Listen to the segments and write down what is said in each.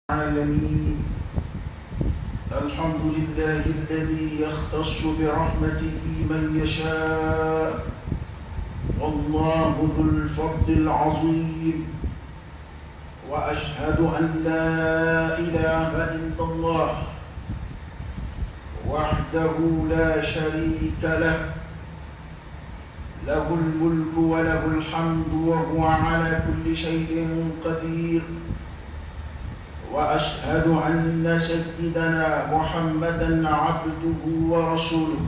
العالمين. الحمد لله الذي يختص برحمته من يشاء، والله ذو الفضل العظيم. وأشهد أن لا إله إلا الله وحده لا شريك له، له الملك وله الحمد وهو على كل شيء قدير. وأشهد أن سيدنا محمدًا عبده ورسوله،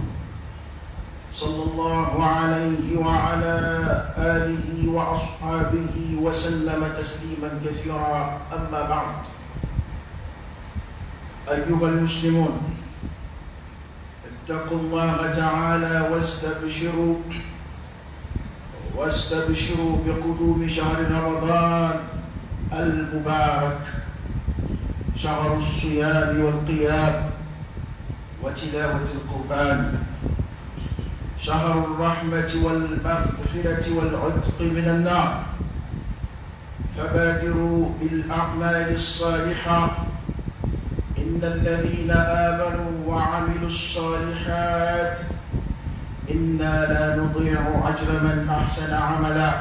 صلى الله عليه وعلى آله وأصحابه وسلم تسليمًا كثيرا. أما بعد، أيها المسلمون، اتقوا الله تعالى واستبشروا بقدوم شهر رمضان المبارك، شهر الصيام والقيام وتلاوة القرآن، شهر الرحمة والمغفرة والعتق من النار. فبادروا بالأعمال الصالحة، إن الذين آمنوا وعملوا الصالحات إنا لا نضيع أجر من أحسن عملا.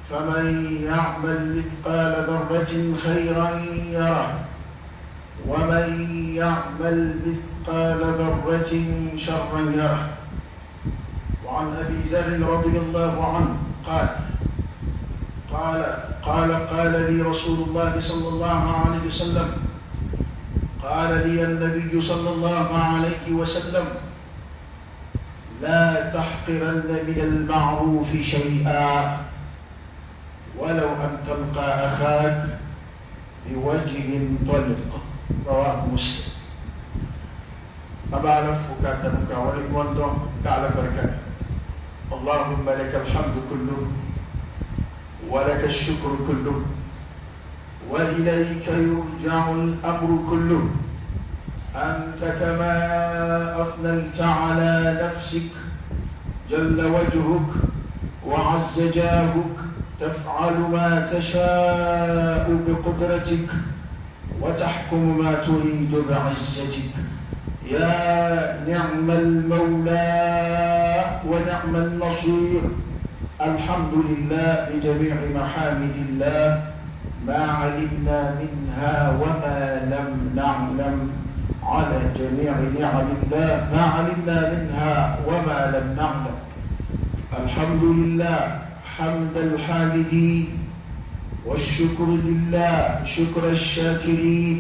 فمن يعمل مثقال ذرة خيرا يره، ومن يعمل مثقال ذرة شرا يره. وعن أبي ذر رضي الله عنه قال لي رسول الله صلى الله عليه وسلم، قال لي النبي صلى الله عليه وسلم: لا تحقرن من المعروف شيئا، ولو أن تلقى أخاك بوجه طلق. رواه مسلم. أبعرف كاتنك ولمن كعلى بركة. اللهم لك الحمد كله، ولك الشكر كله، وإليك يرجع الأمر كله. أنت كما أثنيت على نفسك جل وجهك وعز جاهك، تفعل ما تشاء بقدرتك، وتحكم ما تريد بعزتك. يا نعم المولى ونعم النصير. الحمد لله بجميع محامد الله، ما علمنا منها وما لم نعلم، على جميع نعم الله ما علمنا منها وما لم نعلم. الحمد لله حمد الحامدين، والشكر لله شكر الشاكرين.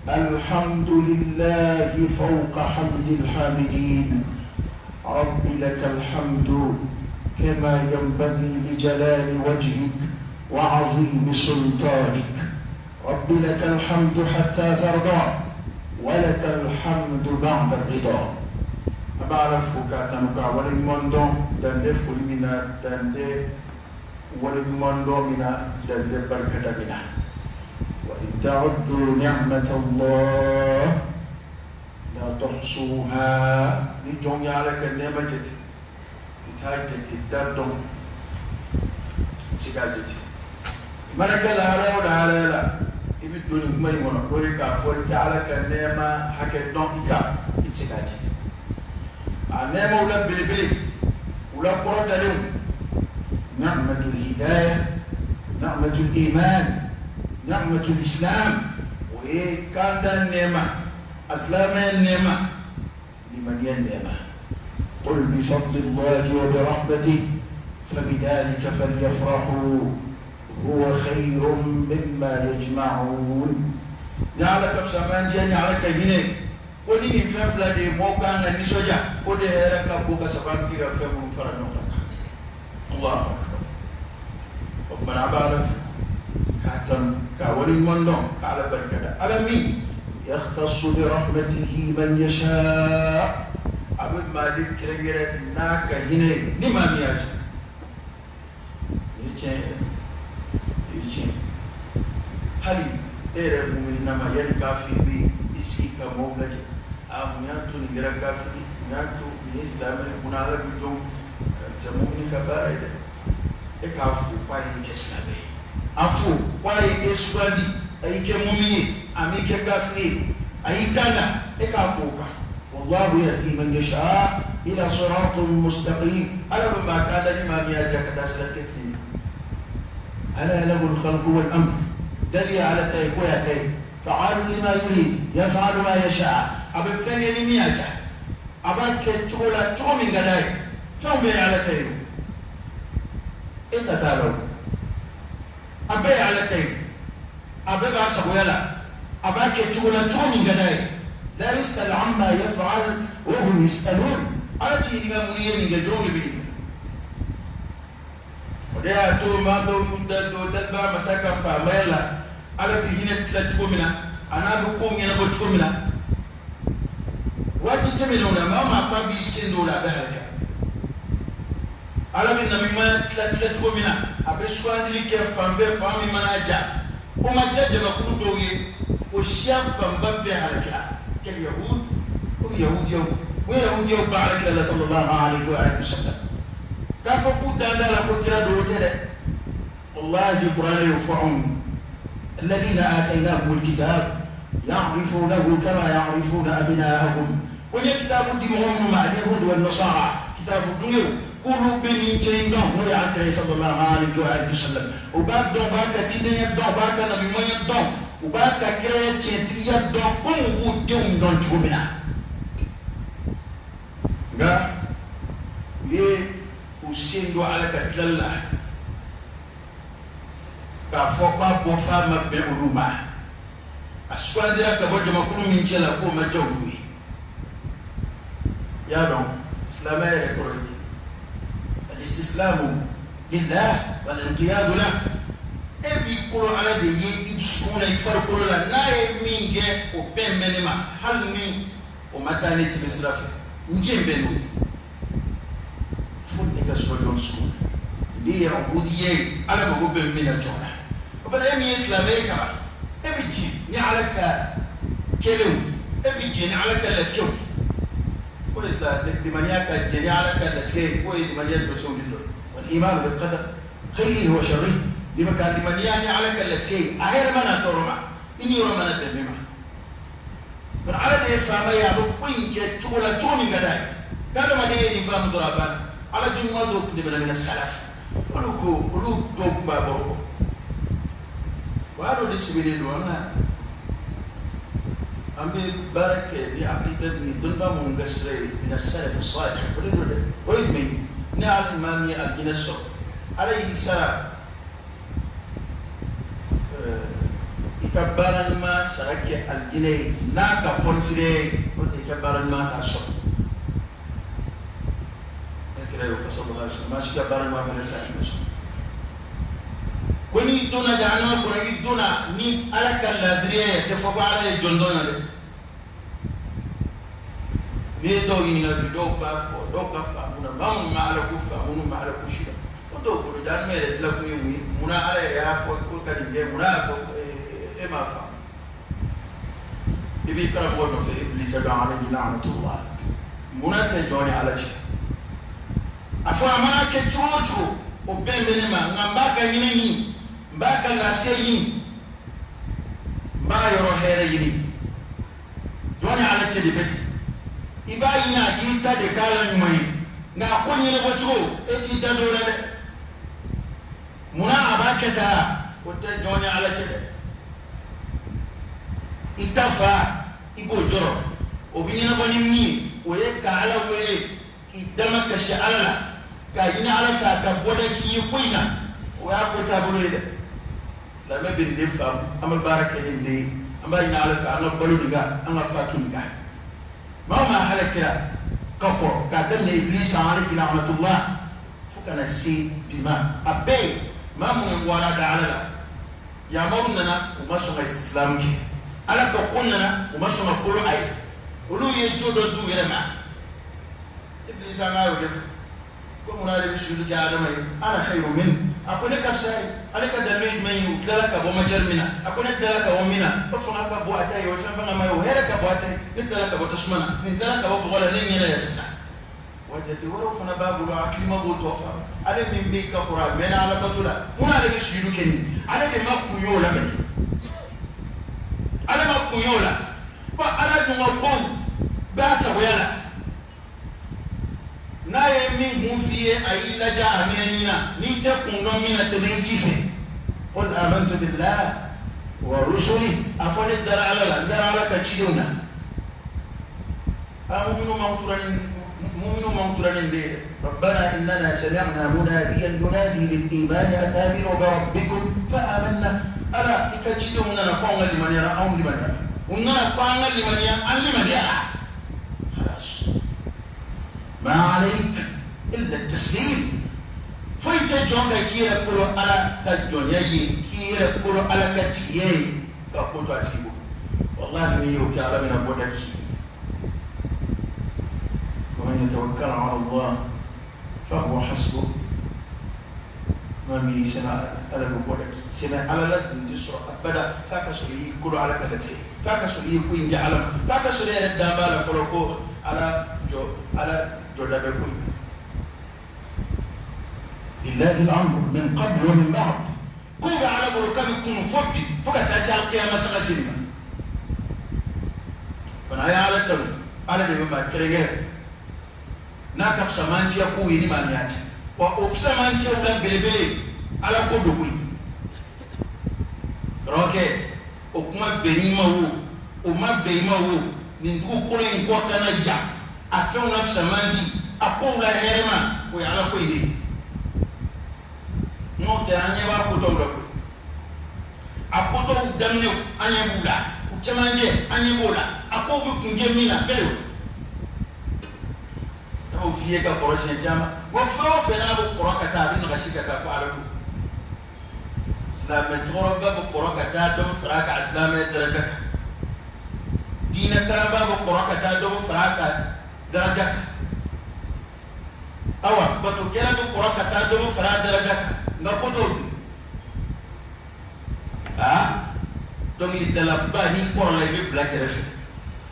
الحمد لله فوق حمد الحامدين. رب لك الحمد كما ينبغي لجلال وجهك وعظيم سلطانك. رب لك الحمد حتى ترضى، ولك الحمد بعد الرضا. أبعرف كاتنك ولمندو دندي فلمنا دندي ولمندو منا دندي بركة منا. وإن تعدوا نعمة الله لا تحصوها. نجون يالك النعمة جتي نتاجتي دردون سيجاجتي منك لا لا ibi doni kuma yi mono ko ka fo taala ka nema hake don ika itsikati a nema ula bilibili ula quratalu ni'matul hidayah, ni'matul iman, ni'matul islam. wa kanda nema aslama nema liman yanema. qul bi fadlillahi wa bi rahmatihi fabidhalika falyafrahu هو خير مما يجمعون. نعلك بسمانتي نعلك هنا قولي نفهم لدي موقعنا نسوجا قولي هيرك أبوك سبانتي رفهم فرنوك. الله أكبر. ربنا بعرف كاتم كاولي المندون كعلى بركة ألمي يختص برحمته من يشاء. أبد مالك كرجل ناك هنا نما مياج hali ere mu'minina ma yali kafiri isika mawlaje amuyatu ningira kafiri nyatu islame kunala bidon tamuni kabare e kafu kwa yi keslabe afu kwa yi eswadi أي كمؤمن أمي ككافر أي كان إكافوك والله يهدي من يشاء إلى صراط مستقيم ألا بما كان لما مياجك تسلكتني ألا له الخلق والأمر دلي على تيكويتين فعال لما يريد يفعل ما يشاء أبفني لمياجه أبانك تقول تومي غداي تومي على تيو إنت تعالوا أبي على تيو أبي باسبو يلا أبانك تقول تومي غداي لا يسأل عما يفعل وهم يسألون أنا تيجي مني من جدول بيني وده تو ما دو دلبا مساكا فاميلا على بيجينا تلاتشومنا أنا بكون ينا بتشومنا واتي تميلونا ما قابي سندولا بهذا على من نبي ما تلاتشومنا أبي سوان لي كيف فامي مناجا وما جاج ما كل دوي وشاف فمبب بهذا كاليهود ويهود يوم بارك الله صلى الله عليه وآله وسلم كافو دانا لا كتير دوتة والله القرآن ينفعهم الذين آتيناهم الكتاب يعرفونه كما يعرفون أبناءهم كتاب دمهم مع اليهود والنصارى كتاب الدنيا كلوا بني تيندون ولي صلى الله عليه وآله وسلم وبعد دون باكا تيدين يدون باكا نبي ما يدون وباكا كريت تيدين يدون كم ودون دون جومنا غا يه وسيندو على كتللا كفوقا بوفا مبيعلوما أسوادرا كبوجة مكونو من جلا كو مجاولوي يا دون إسلامي ركورتي الاستسلام لله والانقياد له أبي كل على ده يسون يفرق له لا يمين جه وبين منما هل مين ومتاني تمسرف نجيم بينو فوتني كسر سكول دي عبودية على ما قبل من الجنة وبدأ يمي إسلامي كمان أبي جي نعلك كلو أبي جي نعلك لتكو وإذا دمانياك جي نعلك لتكو وإذا دمانياك بسوم جدول والإيمان بالقدر خيره وشره لما كان دمانياك نعلك لتكو أهير منا تورما إني يورمنا تنميما من على ده فاما يابو كوين كتولا تومي غداي هذا ما ده يفهم درابان على جمعة دوك دمنا من السلف ولو دوك بابو وهذا لسبيل الوانا أمي بارك بعقيدة دنبا منقصري من السلف الصالح ويدمي نعم إمامي الجنسو عليه السلام إكبارا ما سرك الجني ناكا فنسري وتكبارا ما تأسر كده يفصل الله ما شكبارا ما من الفاحش كوني دونا جانوا كوني دونا ني على كالدريه تفوق على الجندون ده بيدو ينا بيدو كافو دو كافا منا ما على كوفا منا ما على كوشيدا ودو كل جان مير لكم يومي منا على يا فوق كان جاي منا فوق ما فهم يبي كلام قولنا في إبليس عليه لعنة الله منا تجوني على شيء أفوا منا كجوجو وبين بينما نباكا ينيني باكا لاسيين با يرو هيريني جوني على شيء بيتي إباينا كيتا دكالا نمي نأكوني لبجو إتي دلولا منا أباكتا وتجوني على شيء itafa ibo joro obinyina bonimni oye ka ala we idama ka sha ala ka ina ala ka ka boda ki kuina o ya ko tabulo ida la me bin defa amal baraka inde amba ina ala fa ana balu diga ana fatu diga ma halaka ka ko ka danne iblis alayhi la'natullah fukana si bima abe ma mun wala da ala ya mawna wa masu islam ki ala ka kunna o masoma kolo ay olu ye jodo du gelema iblis anga yo def ko mo na le sulu ja adama ana khayru min akone ka sai ala ka dalme men yu dala ka bo ma jarmina akone dala ka o mina o fa ka bo atay o fa ma yo hera ka bo atay ni dala ka bo tasmana ni dala ka bo wala ni ngena yassa wajati wala fa na babu lo akima bo to fa ala min be ka qur'an mena ala batula mo na le sulu kenni ala de ma ku yo la men kunyola ba ala dunga ko ba sawela na ye min hufiye ayi laja aminina ni ta kundo mina tabe jife qul amantu billah wa rusuli afani dara ala ka chiduna amuminu mawturanin de ربنا إننا سمعنا مناديا ينادي بالإيمان أن آمنوا بربكم فآمنا ألا إكتشدنا نقوم لمن يرى أو لمن يرى وننا قوم لمن يرى أم لمن يرى خلاص ما عليك إلا التسليم فيتجون كيرا كلو على تجون يجي كيرا كلو على كتيي كقوتو أتيبو والله نيو كعلى من أبودك ومن يتوكل على الله فهو حسبه ما سمع على البودك سمع على لا ندسر أبدا فاكسولي كل على كلته فاكسولي كوين جعلم فاكسولي الدمال فلوكو على جودة بكوين لله الأمر من قبل ومن بعد كل على بركبكم فبي فقط أسأل القيامة سنة فنهاية على التلو على بما كريجه nakaf samanti ya ku yini maniati wa ofsamanti ya ula belebele ala ko dogui roke o kuma benima wo o ma benima wo ni ndu ko len ko kana ja afa una samanti akola herema ko ala ko ide no te anya ba ko to ko apoto damne anya bula o chamanje anya bula akobu kungemina belo وفيه كقرش جامع وفوا فينا بقرا كتاب نغشي كتاب علىكم إسلام الجورب بقرا كتاب دم فراك إسلام درجة دين التراب بقرا كتاب دم فراك درجة أول بتوكلا بقرا كتاب دم فراك درجة نقطون دم يدلباني قرا لي بلاك رفي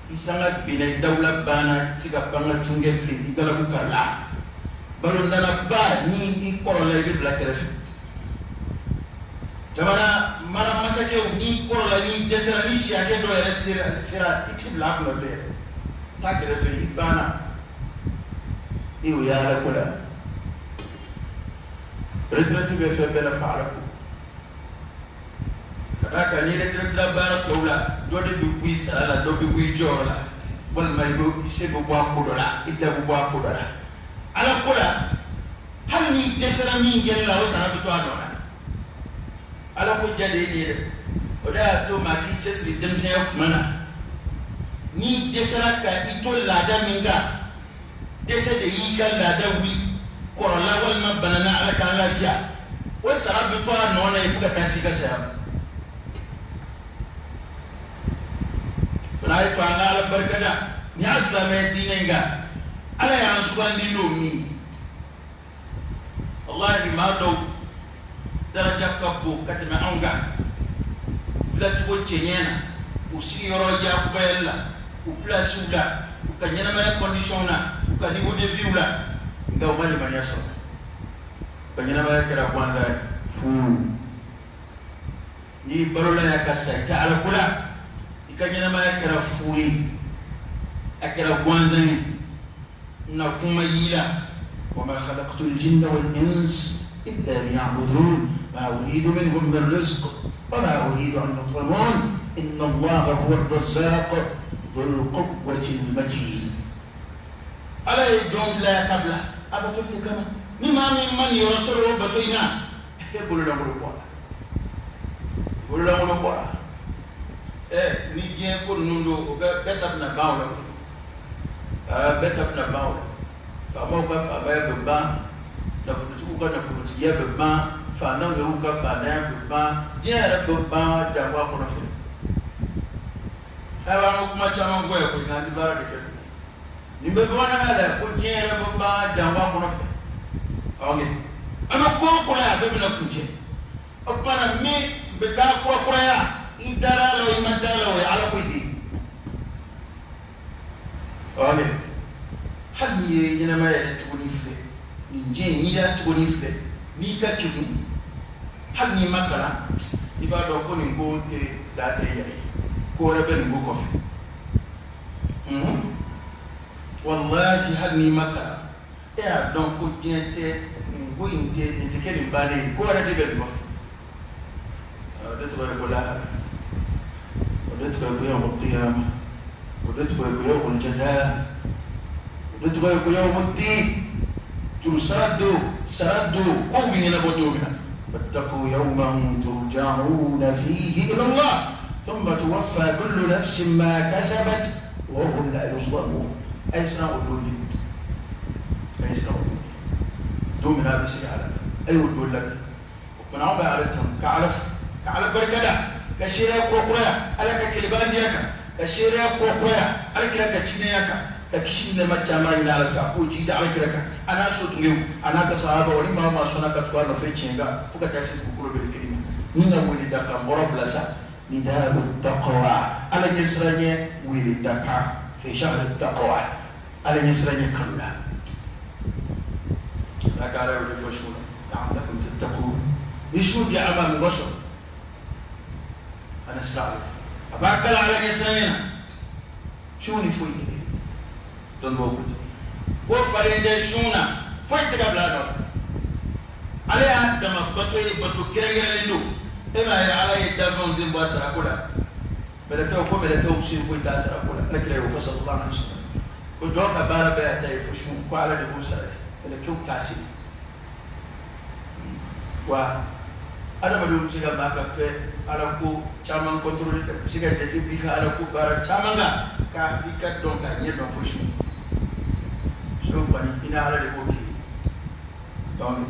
isanga bina dawla bana tiga banga chunge pli igala bukarla balo ndana ba ni ikorola ibi black ref jamana mara masake ni ikorola ni desera ni shiake do era sira iti black no le ta grefe ibana iu ya la kula retrati be fe bela faala kadaka ni retrati bana tawla dode bi bui sala do bi bui jorla wal may do sebo bo akodola idda bo akodola ala kola hanni desara mi ngella o sana to adona ala ko jade ni de oda to ma ki chesri dem se mana ni desara ka ito lada minga desa de yiga lada wi korola wal mabanana ala kan lafiya o sana to adona ifuka kasika sa rai to ala barkada ni aslama dinenga ala ya subhani lomi wallahi ma do daraja kabbu katma anga bila tuko chenyena usiyoro ya kubela uplace ula ukanyana ma condition na ukani wode viula ndio mali maniaso kanyana ma kera kwanza fu ni barola ya kasaita ala kula kanyana ma yakara furi akara gwanzani na kuma yila wama khalaqtul jinna wal ins illa liya'budun ma uridu minhum min rizq wama uridu an yut'imun inna allaha huwa ar-razzaq dhul quwwati al-matin ala yajum la qabla abatul kama ni ma min man yursalu batoina hebulu la mo ko ni bien ko nundo betab na bawla betab na bawla fa mo ka fa ba ba na futu ko na futu ya ba fa na yo ka fa na ba jera ba jangwa ko na fu awa mo kuma chama ngoya ko na di bara de ni be bona ala ko jera ba jangwa ko na fu okay ana ko na be na kuje opana mi be ka ko ya idara lo imadala wa ala kuidi ole hadi yana ma ya tukuni fle nje ni da tukuni fle ni ka kitu hadi makala ibado ko ni ko te data yayi ko rebe ngo ko fi wallahi hanni maka ya don ko gente ngo inte kele bane ko rebe be mo de to ko la de to ko yawm al-qiyamah de to ko yawm al-jazaa de to ko yawm al-din سردوا قوم من بدونا واتقوا يوما ترجعون فيه إلى الله ثم توفى كل نفس ما كسبت وهم لا يظلمون أي سنة ودولي دومنا بسي على أي ودول لك وقنعوا بعلتهم كعلف بركة كشيرا كوكويا ألك كلبان ديكا كشيرا كوكويا ألك لك تشينيكا kakishinde machamani na alfa kuji da alkiraka ana so tungu ana ka sahaba wani mama sona ka tuwa na fechenga fuka kasi kukuro be kirima nina wili daka mboro blasa nidaru taqwa ala yasranye wili daka fi shahr taqwa ala yasranye kalla laka ala wili fashuna la'allakum tattaqun bishu ja'ama min bashar ana sa'al abakala ala yasranye shuni fuiti don bokuti ko farinde shuna foi tiga blado ale adama bato kirengere ndo ema ya ala yadavon zimbo sarakula beleke usi ko ita sarakula lakira yo sallallahu alaihi wasallam ko joka bara be ata ifushu ko ala de busarati beleke ukasi wa adama do tiga maka fe ala ko chaman contrôler tiga de bi ala ko bara chamanga ka dikat don ka nye don fushu so fani ina ala de boki don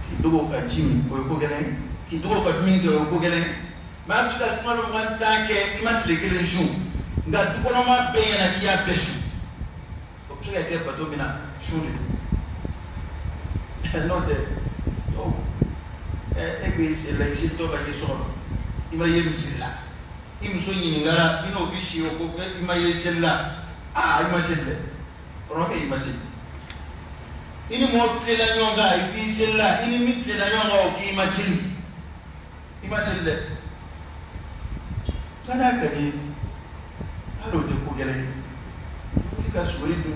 ki dugo ka jimi ko gelen ki dugo ka mi ko gelen ma fi da suma lo ngan tanke imat le gelen ju nga dugo no ma be na ki ya peshu ko pega ke pato mina shuri no de to be se la isi to ba yeso ima yemisila imso nyini ngara ino bishi o ko ima yesella ima selle roke ima selle ini mo tlela nyonga ibi sella ini mi tlela nyonga o ki ima selle kana kadi halo de ko gele ni ka suri du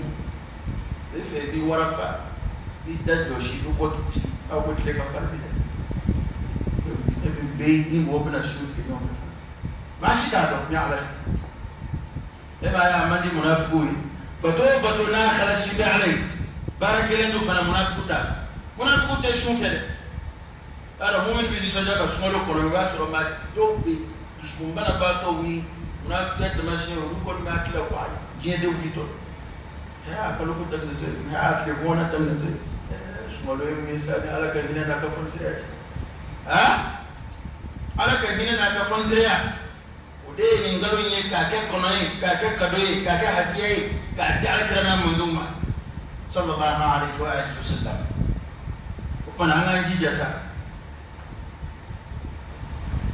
efe bi warafa bi daddo shi du ko ti a ko tle ka farbi da efe be ni mo bna shoot ke nyonga masika do nyaala eba ya mandi munafiqui bato na khalasi bi alay barakelen do fana munafiqu te shufele ara mu'min bi disoja ka sumolo kono ba so ma do bi duskumbana ba to ni munafiqu te mashi o ko ma kila ko ay jede wi to ha ka lo ko dagne to ha ke bona dagne to sumolo mi sa ni ala ka hina na ka fon sire ala ka hina na ka fon sire de ni ngalo nye ka ke kono yi ka ke kado yi ka ke hadiya yi ka ke alkrama munduma sallallahu alaihi wa alihi wasallam ko na nganji jasa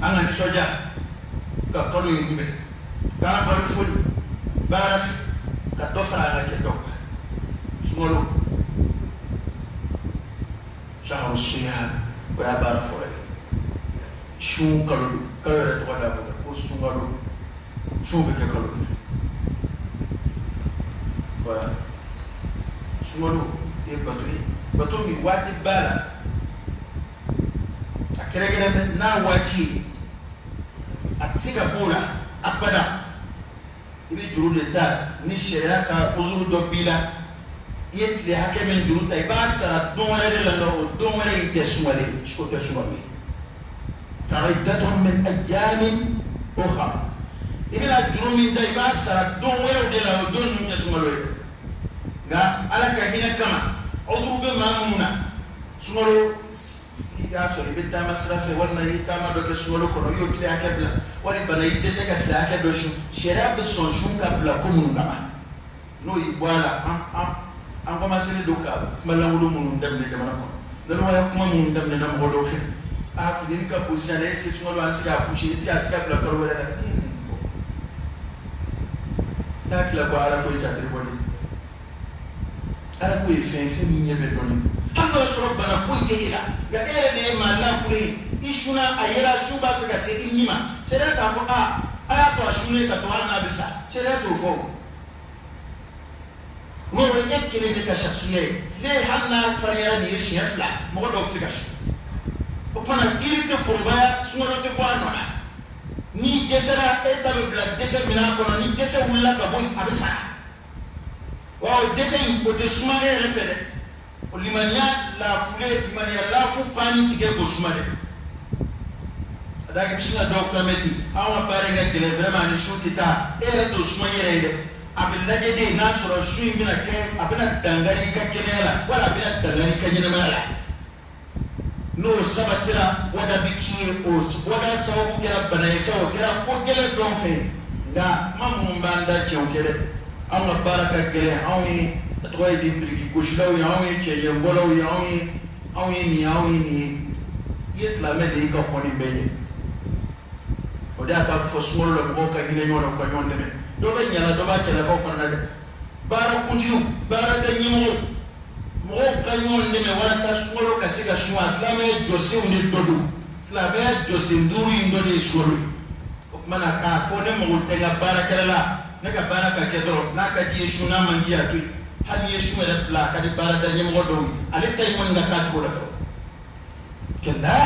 anga ni soja ka kono yi ngbe ka fa fulu baras ka do fara na ke to sumolo shahru siyam wa bara fure shu kalu re to da ko sungalo shube ke kalu wa sungalo e bato mi wati bala akere na wati atika bula abada ibi juru leta ni sheria ka uzuru do bila yetli hakemen juru tay basa don wala la do don wala iteswale ko teswale فعدتهم من أيام أخرى إبن الجرومين دايما سرق دون ويو ديلا ودون من يسمالوه على كهنا كما عذروا بمامونا سمالو ياسو يبتا مسرفه ولا يتاما دوك سمالو كنو يوكلي أكبلا ولي بنا يدسك أكلا أكبلا شراب الصنشون كبلا كمون كما نو يبوالا أم كما سيني دوكا ملا ولو من دمني جمانا كنو نلو يكما من دمني نمغلو فيه afudini ka position est-ce que sumalo antika coucher tika bla ko wala la ko ala ko itatre boni ala ko fin ni nyebe doni hando rabbana fuite ila ga ere ma la fure ishuna ayira shuba fika se inima sera ta ko aya to ashune ka to anna bisa sera to fo mo re ekile de ka shakhsiye le hanna fariyara ni shiyafla mo do ksikash o pana kirite furba suno te ko anona ni gesera etabe bla gese mina ko ni gese wulla ka boy abisa wa gese ko te suma e refere o limania la fule limania la fu pani tige ko suma de adaki bisna do kameti awa bare nga tele vraiment ni shutita era to suma yere de abilla de na soro shu mina ke abina dangari ka kenela wala abina dangari ka nyina mala no sabatira wada biki o wada sawu kira bana sawu kira ko gele don fe nga mamu mbanda chewkere amma baraka gele awi toy di briki kushlaw yawi cheye ngolaw yawi ni islam de ko poni beje o da ka fo smolo ko ka gile nyono ko nyonde me do be nyala do ba kala ko fana de bara kunju bara de nyimo mo ka nyonde me wala sa smolo ka siga shwa islam jose unde dodo islam jose nduri ndode shuru o mana ka fo de mo tenga bara kala na ka bara ka kedro na ka di shuna mandiya tu hal yeshu da la ka di bara da nyimo do ale tay mon nga ka ko la ko kella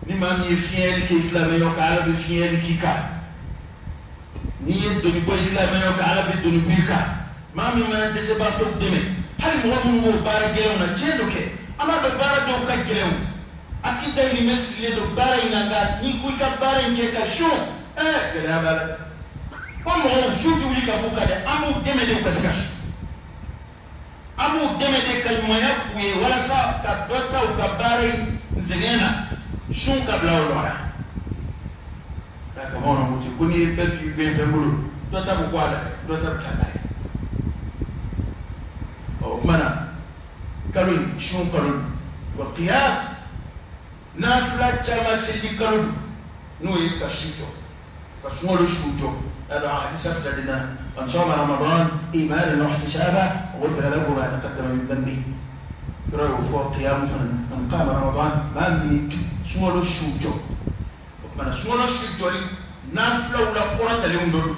ni mam yi fiel ki islam yo ka ala bi fiel ki ka ni do ni bo islam yo ka ala bi do ni bi ka mam yi mana dese ba to deme hal mo mo bara gero na chedo ke ama do bara do ka gero atki tay ni mesle do bara ina ga ni ku ka bara nke ka sho gela bara como juti wuli ka buka de amu deme de kaskash amu deme de kalmaya kuye wala sa ka dota u ka bare zenena shun ka bla wala da ka mona muti kuni petu be femulu dota bu kwala dota tala o mana kalun shun kalun wa qiyam nafla chama sili kalun no yikashito ka suolo shujo هذا حديث أفضل لنا من صام رمضان إيمانا واحتسابا غفر له ما تقدم من ذنبه يرى فوق قيام من قام رمضان ما ملك سوى الشوجو من سوى الشوجو نافلة ولا قرة اليوم دول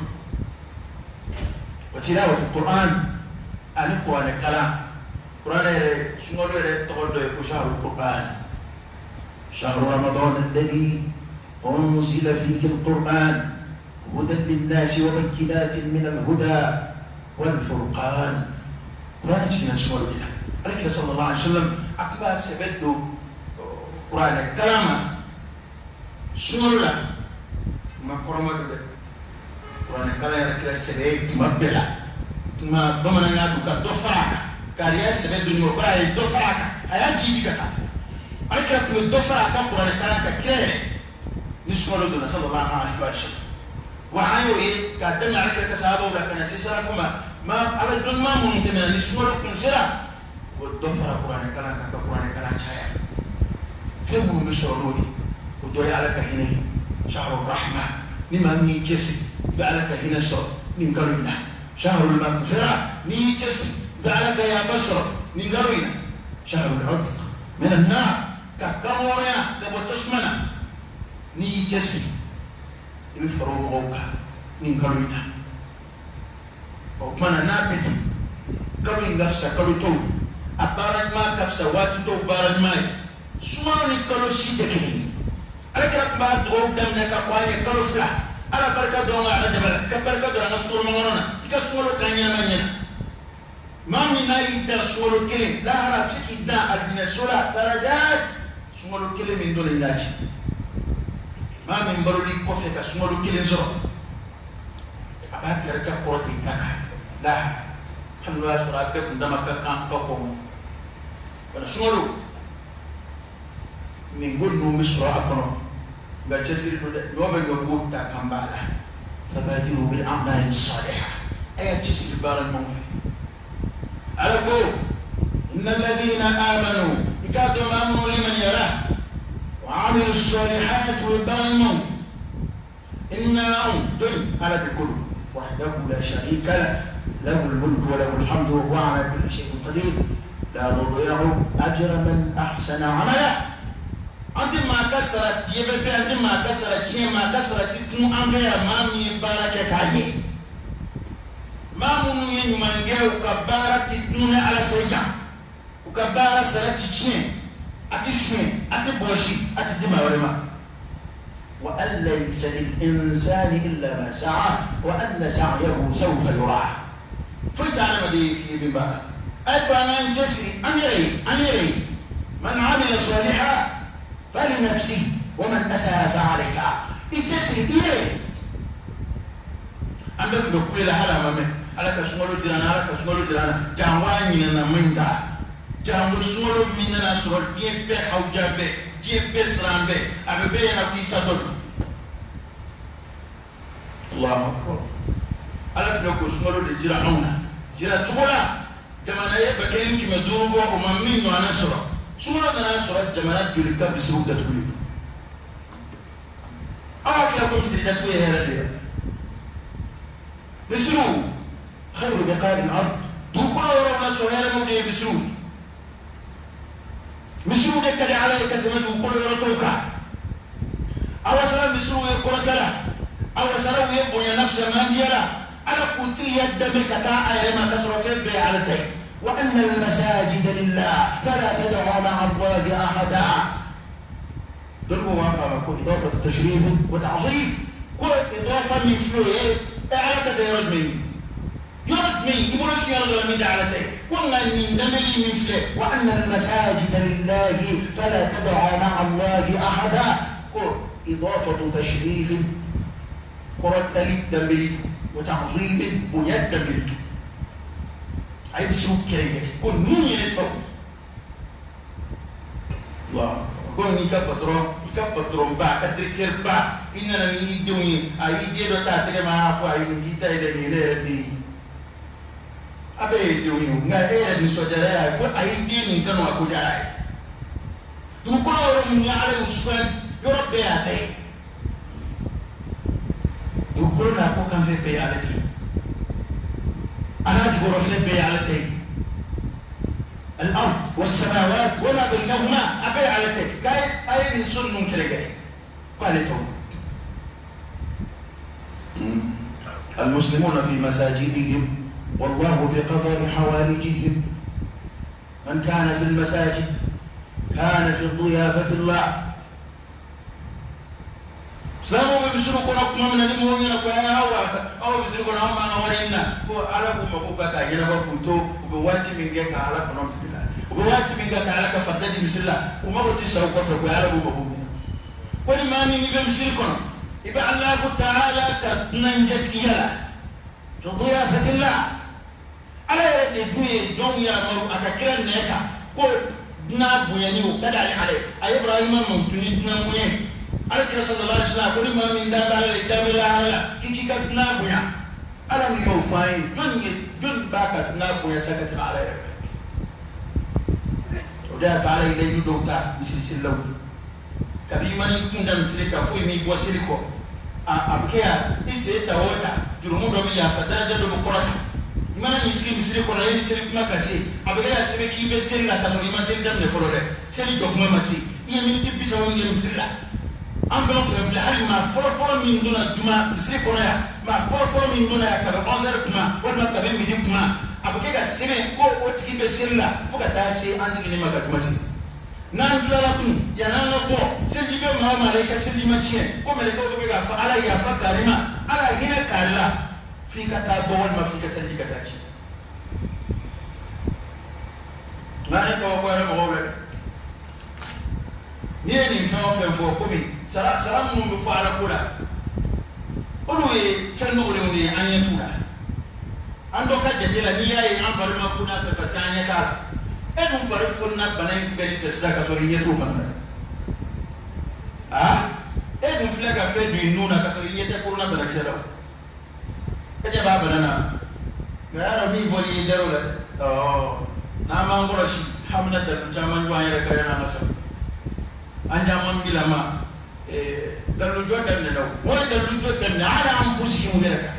وتلاوة القرآن عن القرآن الكلام القرآن سوى تقول شهر القرآن شهر رمضان الذي أنزل فيه القرآن هدى للناس وبينات من الهدى والفرقان قرآن تكنا سوال بنا عليك صلى الله عليه وسلم أكبر سبدو قرآن الكلام سوال لا ما قرآن ده قرآن الكلام يركلا سبيت مبلا ثم بمنا نادو كدفرك كاريا سبدو نيو قرآن دفرك أيا جيدي كتا عليك دفرك قرآن الكلام ككير نسوال دنا صلى الله عليه وسلم وعايو ايه قدمنا عليك كسابه ولا كان سيسرا ما على الدون ما منتمنا نسوار كن سرا والدفر قرآن كلام كقرآن كلام شايع فهم مسروي ودوي على كهنه شهر الرحمة نما نيجسي بعلك هنا صار نقولنا شهر المغفرة نيجسي بعلك يا بشر نقولنا شهر العتق من النار كقموريا كبتشمنا نيجسي ibi faro moka ni kaluina o mana na peti kalu ngafsa kalu to abaran ma kafsa watu to baran mai sumani kalu sitekini alaka ba do dam na ka kwanye kalu fla ala barka do ma ala jabal ka barka do na suru mangona ika suru kanya manya mami na ida suru kile la ara fiki da adina sura darajat suru kile min dole ilachi ما من برولي كوفي كسمولو كيلين زرو أباك يرجع كورتي كاكا لا الحمد لله سورة بكم دمك كان كوكم ولا سمولو من قول نوم بسرعة أكنو قال جسر يوم يقول تاكمبالا فبادروا بالأعمال الصالحة أي جسر بار الموفي على قول إن الذين آمنوا يكادوا آمنوا لمن يراه وعملوا الصالحات وبان الموت إنا دل على بكل وحده لا شريك له له الملك وله الحمد وهو على كل شيء قدير لا نضيع أجر من أحسن عملا. أنت ما كسرت يبقى أنت ما كسرت شيء ما كسرت تنو أمريا ما مي بارك كاي ما منو ينمانجا وكبارة تنو على فوجا وكبارة سرت شيء أتشين أتبوشي أتدمع ولما وأن ليس للإنسان إلا ما سعى وأن سعيه سوف يرى. فجعل مدي في ببا أتوانا جسري أميري من عمل صالحا فلنفسه ومن أساء فعليها. الجسري إيه عندك نقول لها مامي على كسمولو جرانا على كسمولو جرانا جواني نميندا جامو سمولو ميننا سول جيب حوجا بي جيب سران بي أبي بينا في ساتول. الله أكبر. على فلوكو سمولو جرانا جرا تقولا جمانا يبكين كي مدورو ومامين وانا سرا سمولو دنا سرا جمانا جوليكا بسرو دتولي لكم سيدتو يهرديا بسرو خير بقاء الأرض دوكولا ورمنا سوهير مبدي بسرو بسرو دكا دي على يكتمد وكولا ورطوكا أوسلا بسرو يقول تلا أوسلا ويبني نفس من ديالا أنا كنت يدمك تاء لما كسر في البيعتين وأن المساجد لله فلا تدعوا مع الله أحدا. دول موافقة إضافة تشريف وتعظيم كل إضافة من فلوية إعادة يرد مني يقول الشيء يرد من دعالتين كنا من دملي من فلوية وأن المساجد لله فلا تدعوا مع الله أحدا. كل إضافة تشريف قرأت لي دملي وتعظيم ويدمرت أي بسوق كريه كل مين ينتفق الله كل نيكابترون با كتريكتر با إننا نيدوني أي ديدو تاتري ما أقوى أي نتيتا إلى نيلة أبي يدوني نا إيه دي سوجرا كل أي ديني كانوا أقول جاي دوكنا ورمني على وسوان يرب بياتي دوكنا كوكان في بيالتي أنا أجبر في بيالتي الأرض والسماوات وما بينهما أبيالتي قال أي من سن ممكن جاي قالتهم المسلمون في مساجدهم والله في قضاء حوائجهم. من كان في المساجد كان في ضيافة الله. سلامو بيسرو كنا كنا من المؤمنين كويا أو بيسرو كنا هم أنا ورينا هو على كم بوكا كأجنا بفوتو وبواتي من جاك على كنوم سبلا وبواتي من جاك على كفردي مسلا وما بتساو كفر كويا على بوكا كل ما نيجي بمسير كنا يبقى الله تعالى كننجت كيلا في ضيافة الله على الدنيا دنيا مرو أكثر نيكا كل دنا بيانيو بدل عليه أي إبراهيم ممتني دنا ميه على كده صلى الله عليه وسلم كل ما من دابة على الدم لا على كي كتنا بيا على ميو فاي جن باكت نابو يا سكت على وده تعالى إلى يدوتا مثل سلو كبي من يكون دم سلكا فوي مي بوسلكو أبكيا إسي تاوتا جرمو دومي يا فتاة دم كراتا mana ni siri misiri kono yeni siri kuma kasi abega ya sebe ki be siri la taso ni masiri dam ne folore siri jokuma masi iya miniti bisa woni ni misiri la am felo fele ali ma folo min dona juma misiri kono ya ma folo min dona ya ka 11h kuma wala ka be midi kuma abega ga sebe ko o tiki be siri la fuka ta se andi ni maka kuma si nan dula kun ya nan no ko siri be ma ma le ka siri ma chie ko me le ko be ga fa ala ya fa karima ala hina karila في كتاب وما في كسنجي كتاجي ما نتوقع ولا مغولة نيني فهم فوقمي سلام من بفعل كولا قلوا فنوري أن يتولا عندو كجتلا نياي عن فرما كنا بس كان يكال إنهم فرفنا بنين كبير في الساكة توري يتوفنا إنهم فلقا فيدو نونا كتوري يتكورنا بنكسلو kaje baba nana ngara mi voli darola na mangoro shi hamna da jaman wani da kare na masa an jaman bilama dalu jodan ne law wani dalu jodan ne ala anfusihim meraka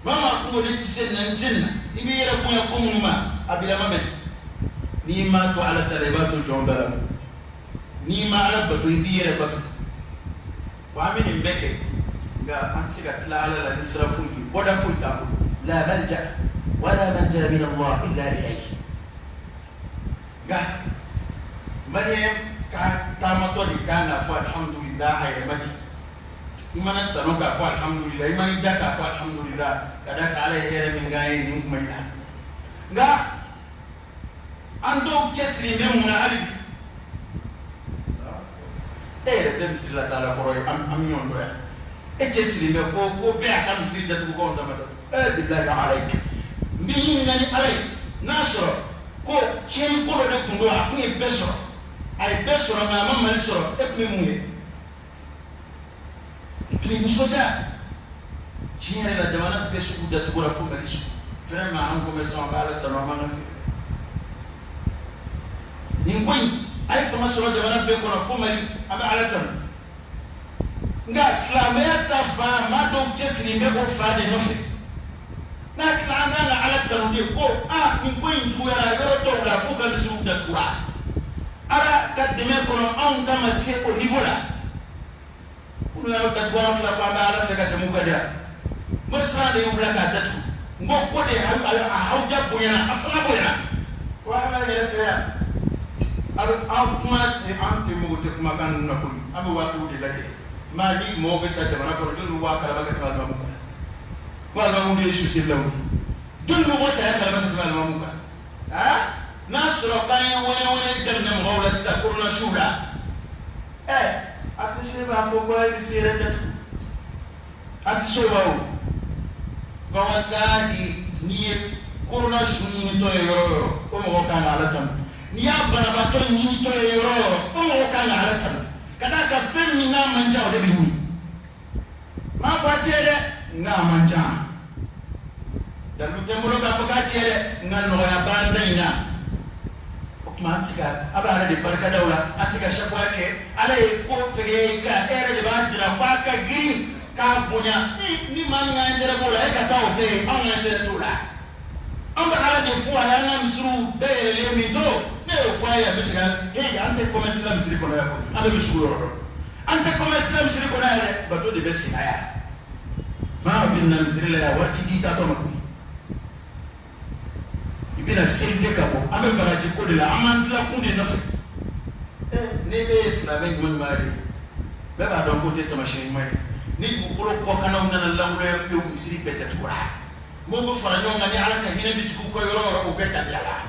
mama ko ne tisen nan jinna ibi yara ko ya ko muma abila mabe ni ma to ala talibatu jondala ni ma ala batu ibiyere batu wa min mbeke ga ansiga tla ala la nisrafu boda fu ta la malja wala manja min Allah illa ilayhi ga Maryam ka tamato di kana fa alhamdulillah ayyamati imana tano ka fa alhamdulillah imani da ka fa alhamdulillah kada ka ala yere min gaye ni kuma ina nga ando chesri me muna ali de bisilla taala koroy am yon do ya e chesri me ko be akam sir da ko ndama do billahi alayk ni ngani alay nasro ko cheni ko de kundo akuni besoro ay besoro na mama lisoro e muye ni soja chini la jamana besu da tukura ko malisu vraiment en commerçant bala tanomana ni koy ay fama solo jamana be ko na fo mali aba alatan nga islamiyya ta fa ma do chesni me ko fa de no fe na kila na alatan de ko ni koy njuya yoro to la fo ka bisu da tukura ara kadime ko on kama c'est au niveau là pour la da tukura la ba ala fe ka temu kada musra de ubla ka datu ngo ko de a hauja boyana afana boyana wa ala ne fe ya kuma ante mo te kuma kan na ko abu wa ko de laje mali mo be sa jamana ko dun wa kala ba ka ma mu wa la mu de su se lawu dun mo sa kala ba ka ma mu ka nasro kan wele dem na mo wala sa ko na shula atise ba fo ko ay sire de atise ba o wallahi ni corona shuni ni to yoro o mo kan ala tam ni ya bana to ni to yoro o mo kan ala tam kada ka fen ni na manja o de bi ni ma fa tiere na manja da lu tembo ka fa tiere ngal no ya banda ina o kuma tika aba ala de barka daula atika shakwa ke ala e ko fege ka era de ba jira fa ka giri ka punya ni man nga ndere bola e ka taw fe on nga ndere tola on ba ala de fu ala na misru de le mi do ne fu ya bisga he ante commerce la misri ko ya ko ala misru ro ante commerce la misri ko ya ba to de besi aya ma bin na misri la wati di ta to ma ibina sente ka ko abe baraji ko de la amant la ko de na fe ne be islamique mon mari be ba don ko te to machine mai ni ko ko kana ngana lawlo yo misiri beta tukura mo bo fara no ngani ala ka hina bi ko ko yoro o beta lala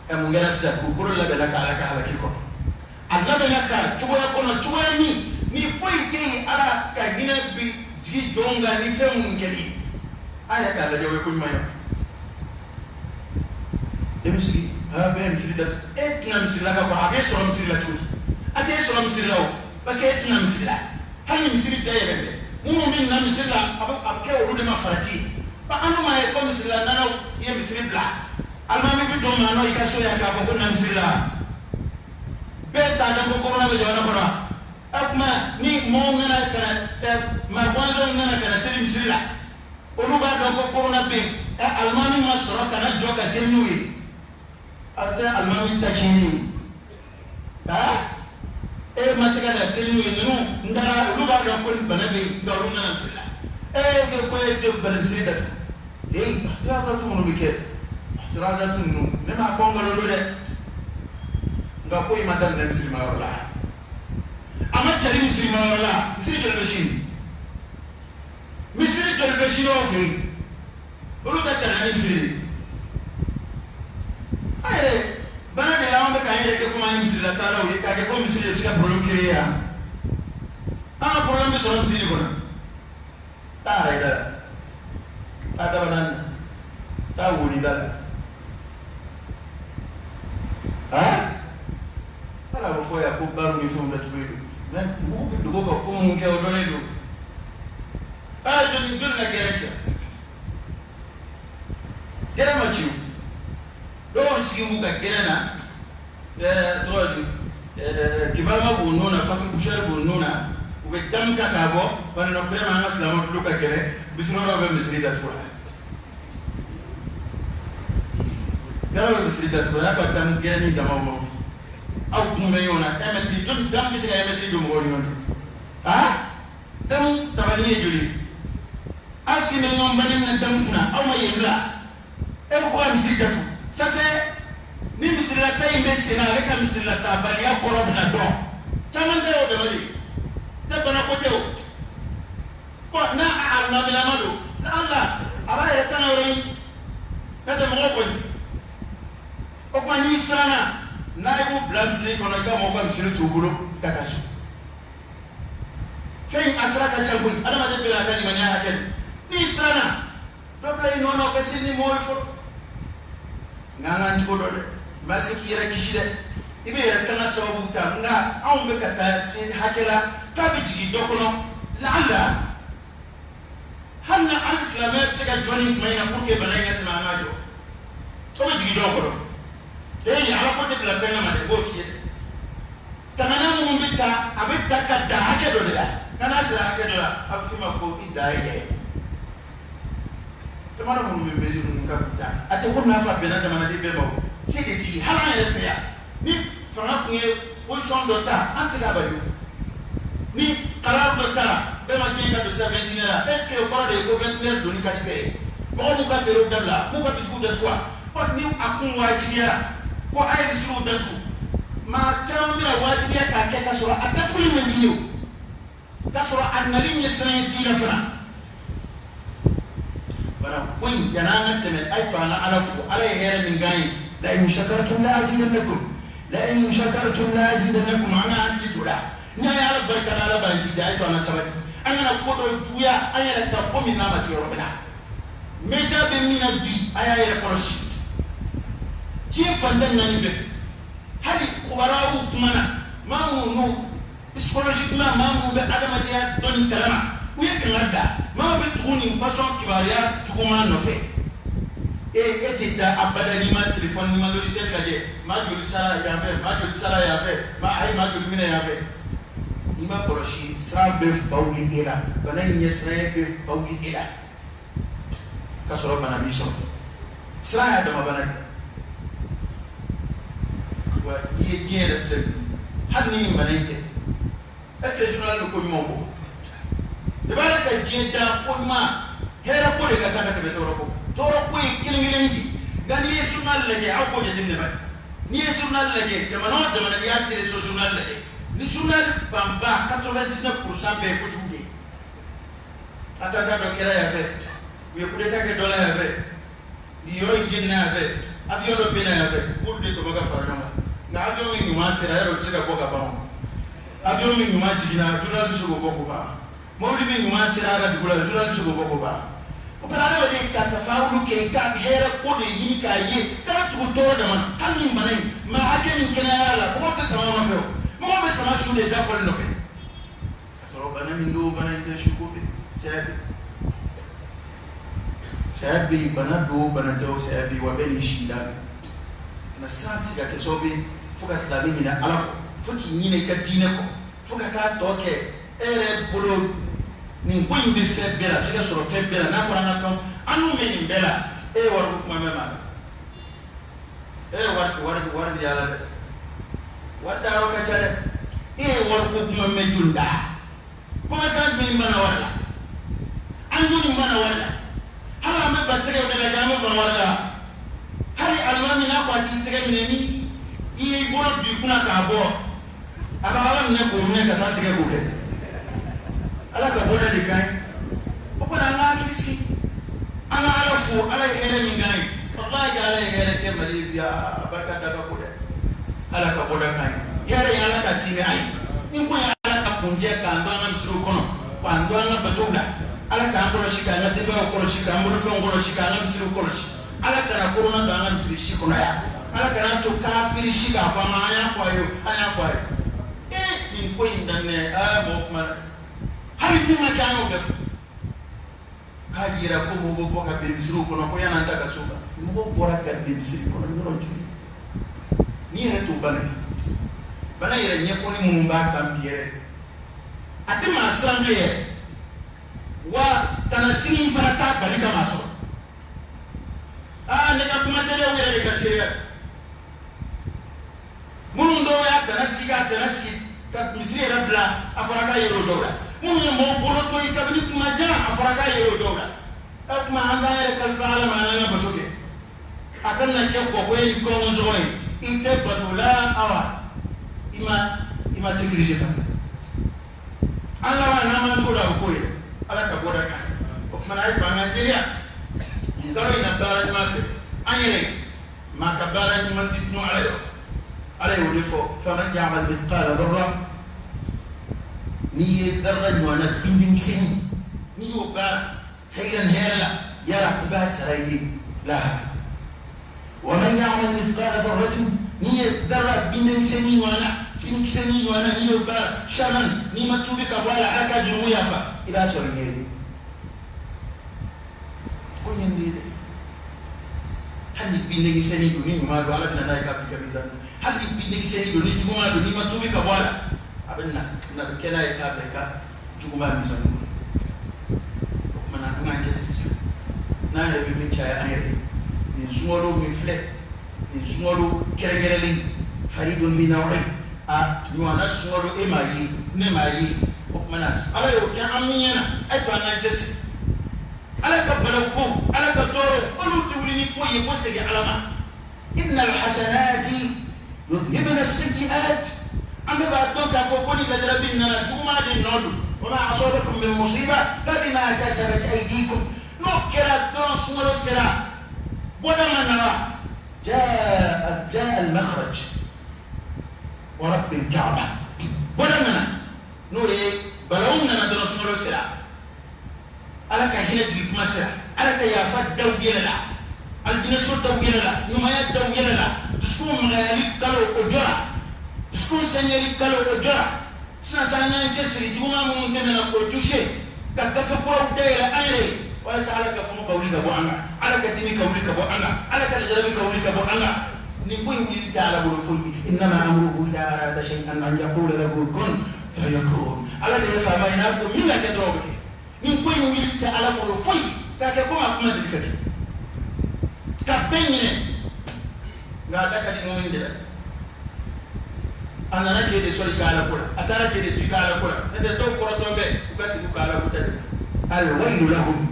e mo ngara sa ko la bela ka ala ka ala ki ko alla bela ka tuwa ko no tuwa ni foiti ala ka hina bi jigi jonga ni fe mo ngeli ala ka la jowe ko mayo e misiri ha be misiri da e tna misiri la ka ko abe so misiri la tuwa ate so misiri la o parce que tna misiri la hani misiri da yele umu min na misila abke olu de mafarati ba anu ma e ko misila nana ye misiri bla almami bi do ma no ikaso ya ka ko na misila be ta da ko na be jwana kora akma ni mo ngana kana ma kwanzo ngana kana seri misila olu ba da ko na be almami ma soro kana joka senuwi ata almami takini masika da selu yenu ndara luba da ko banabe da runa sila ke ko de banam sila da ya ta tu no bike ihtirazatu no ne ma fonga lo de nga ko imadan da muslima wala ama chari muslima wala misri do beshin o fe olu da chari misri ay bana de la ombe kan yeke kuma misiri la tala o ka ke ko misiri ska problem créer ana problem be so misiri ko na tara ida ada banan ta wuri da ala bo foya ko baru ni fo da tubedo men mo be do ko mo ke o dole do jun na gerecha gere ma chiu do si mu ka gere na troju kibama bu nona pa ku shar bu nona u be dam ka ka bo ban no vraiment na salama tu ka gere bisno ro be misri da tukura garo misri da to ya ba tam gani da mawo au kuma yona emetri don dam bi se emetri do mo yon ha dam tabani juli aski me ngom banen na dam kuna au ma yemla e ko misri da to ça fait ni misri la tay me sena avec misri la tabali ya korob na don chamande o de mali de bana ko te o ko na alma bila mado na Allah aba ya tan ori kata mo ko o ko ni sana na ibu blamsi kono ga mo ko misri tubulo kakasu fein asra ka changu adama de bila kali manya hakel ni sana do play nono ko sini mo fo nganga ko do de baziki ra kishide ibe ya kana sababu ta nga au be kata sin hakela ta bi jigi dokono la'alla hanna al-islamat tiga joni mayna pour que bananga tama ngajo to be jigi dokono dai ala ko te bla fenga ma de bo fiye tanana mu bita abita ka da hake do da kana sa hake do afima ko idaye tamara mu be bezi mu ka bita ate ko na fa bena tamana de be mo c'est que ti hala ya fe ya ni fanga kunye position d'ota antika bayo ni karar d'ota be ma kinga do 17 naira est-ce que au cours de 20 naira do ni katike mo mu ka fero dabla mu ka bitu de quoi pot ni akun wajibiya ko ay bisu de tout ma tama bila wajibiya ka ke ka sura atatu ni manjiyo ka sura annabi ni sanin ti na fara bana point yana temen ay pa na alafu ala yere min gayi لئن شكرتم لأزيدنكم لئن شكرتم لأزيدنكم أنا أكيد لا نيا رب بركة على بنجي جاي تو أنا سبب أنا نقول جويا أنا نتابع من نام سير ربنا ميجا بمنا بي أيا يركورش كيف فندنا نبف هل خبراء كمانا ما هو نو psychologiquement ما هو بأدم ديا دوني كلامه ويكن هذا ما هو بتكوني فاسون كباريا تكون نوفي et da abada ni ma téléphone ni ma logiciel kaje ma joli sala ya fe ma ay ma joli mina ya fe ni ma koroshi sra be fawli ila bana ni sra be fawli ila kasoro bana mission sra ya da mabana wa yi je da fle hanni ni manente est-ce que journal ko mo ko de bala ka je da ko ma hera ko de ka saka te toro ko kilingi gani ye journal lage aw ko jadin ba ni ye journal lage jamano ya tele so journal lage ni journal bamba 99% be ko jude ata da do kera ya fe we ko de ta ke dola ya fe ni yo jinna ya fe avion do bina ya fe pour de to baga farama na avion mi ma sera ya ro tsika ko ga ba avion mi ma jigina journal bi so ko ko ba mo li mi ma sera ga dugula journal bi so ko ko ba operare wadi ka tafaulu ke ka hera ko de yi ka yi ka tu to da man hanin banai ma ake min kana yala ko ta sama ma fe mo be sama shu de da fol no fe asoro banani ndo banai te shu ko be sabi banado banato sabi wa beni shida na santi ga ke sobe fuka slabe ni na ala ko fuki ni ne ka dine ko fuka ka to ke ere bolo ni koyin be fe bela tiga soro fe bela na fara na ton anu me ni bela e war ko kuma me ma e war ya la wata ro ka tare e war ko kuma me junda kuma san be mana wala anu ni mana wala hala me batire be la gamu ba wala hari almami na kwa ti tire me ni i bolo du kuna ka bo aba wala ne ko me ka ta tire ko ke ala ka boda de kai o para na kriski ana ala fu ala hele min gai wallahi ala hele ke mali biya barka da ka boda ala ka boda kai yare ala ka tine ai in ko ala ka kunje ka ndo na msuru kono kwa ndo na batula ala ka ambo shika na tembe ko shika ambo fe ngo shika na msuru kono ala ka na korona ndo na msuru shiko na ya ala ka na to kafiri shika kwa maana kwa yo anya kwa yo in ko indane mo kuma hari ni makano ga kajira ko mo bo ka be misru ko no ko yana ndaka suba mo bora ka be misru ko no ro juri ni re to bana yere nyefoni mu mba ka biere ati ma sanwe ye wa tanasini fara ta bali ka maso ne ka kuma tele wele ka shiriya munun do ya tanasi ka misiri rabla afara ka yero dawla mun ye mo bolo to ikabli kuma ja afara ka yero dawla akuma anda ya kal faala ma na batoke akan na ke ko we ko mo joy ite batula awa ima sécuriser fa Allah wa na man ko da ko ye ala ka boda ka o kuma ay fa Nigeria ngaro ina bara ma fe anyere ma ka bara ni man titno ala yo defo fa man ya'mal mithqala dharra ni dharra wa na binding seni ni yo ba khayran hela yara ba sarayi la wa man ya'mal mithqala dharratin ni dharra binding seni wala finik seni wala ni yo ba shaman ni matubika wala aka jumuya fa ila soriye ko nyindi hani binding seni do ni ma do ala na na ka bizan hali binding seni do ni juma do ni matubi ka wala abinna na kela ya ka juma mi sanu mana Manchester na ya bi min chaya ayere ni zuwaro mi fle ni zuwaro keregereli faridun min nawri a ni wana zuwaro emayi ne mayi mana ala yo kan amina ay to Manchester ala ka balako ala ka toro olu tiwli ni foye fo sege alama innal hasanati يذهبن السيئات أما بعد ذلك فقولي لجلبين نجوما للنود وما أصابكم من مصيبة فبما كسبت أيديكم نكرت دون سمر السلام ولما نرى جاء المخرج ورب الكعبة ولما نرى بلومنا دون سمر السلام ألك هنا تجيب مسرح ألك يا فد دوجنا الجنة سلطة وجنا يوم يد وجنا تسكون مغاليب كلو أجرا تسكون سنيري كلو أجرا سنة جسري جمعة ممكننا كوتوشي كتفقوا دايرة أيري وليس على كفنو كوليك أبو أنا على كتني كوليك أبو أنا على كالجربي كوليك أبو أنا نقول ولي تعالى بلفوي إنما أمره إذا أراد شيئا أن يقول له كن فيكون على ذلك فما ينابكم من لا تدربك نقول ولي تعالى بلفوي كاككم أكما تلكك كبيني لا تكلم من دلك أنا نجد سوري كالا كولا أتارا كده كالا كولا هذا دو كرتون به بس كالا كولا الويل لهم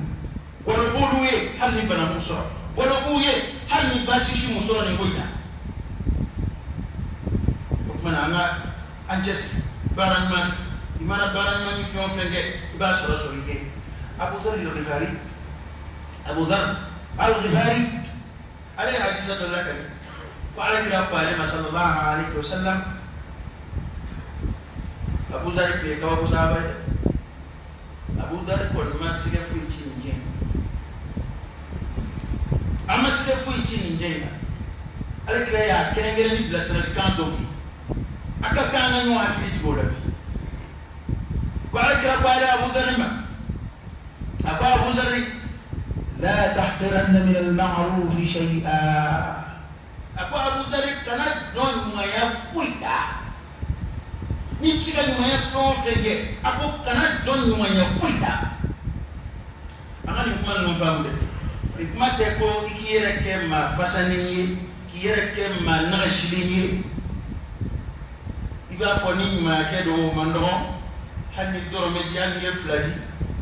ولبولوه هل نبنا مصر ولبولوه هل نباشيش مصر نقولنا وكمان أنا أنجز بارن ما إمانا بارن ما يفهم فنجة يباش رسولي أبو ذر الغفاري أبو ذر الغفاري عليه حديث الله كريم وعلى كلام صلى الله عليه وسلم أبو ذر في كواب صحابة أبو ذر كل ما تسير في الجنين أما سير في الجنين على كلام كنا نقول بلسنا كان دوبي أكا كان نوع تريج بولا وعلى كلام أبو ذر ما أبو ذر لا تحقرن من المعروف شيئا أبو ذر كان دون ما يفويتا نيبسيكا ما يفون فيجي أبو كان دون ما يفويتا أنا نقول من فاهم ده نقول تكو إكيرك ما فسني كيرك ما نغشلي إذا فني ما كده مندو هني دور مديان يفلدي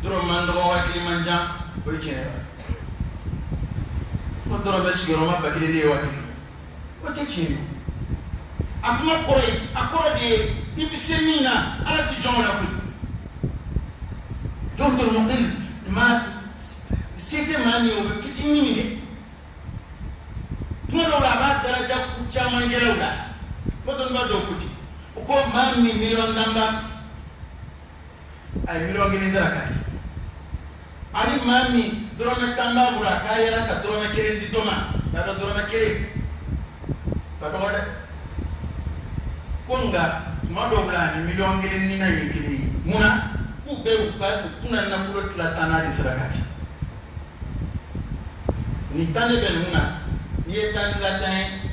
دور مندو واكلي منجا ويجينا doro besi gero ma bakile le wati o te chini akuma akora de ibisemina ala ti jonga ku donc le modèle ma c'était mani o fitini ni de tuno la ba daraja ku chama ngelo da bodon ba do kuti ko mami million namba ay million ngini zarakati ani mami dorome tamba bura kayera ka dorome kere di doma da dorome kere ka do de konga mado bla ni million ngene ni na yikili muna ku be ka kuna na fulo tlatana di sarakati ni tane be muna ni etan latin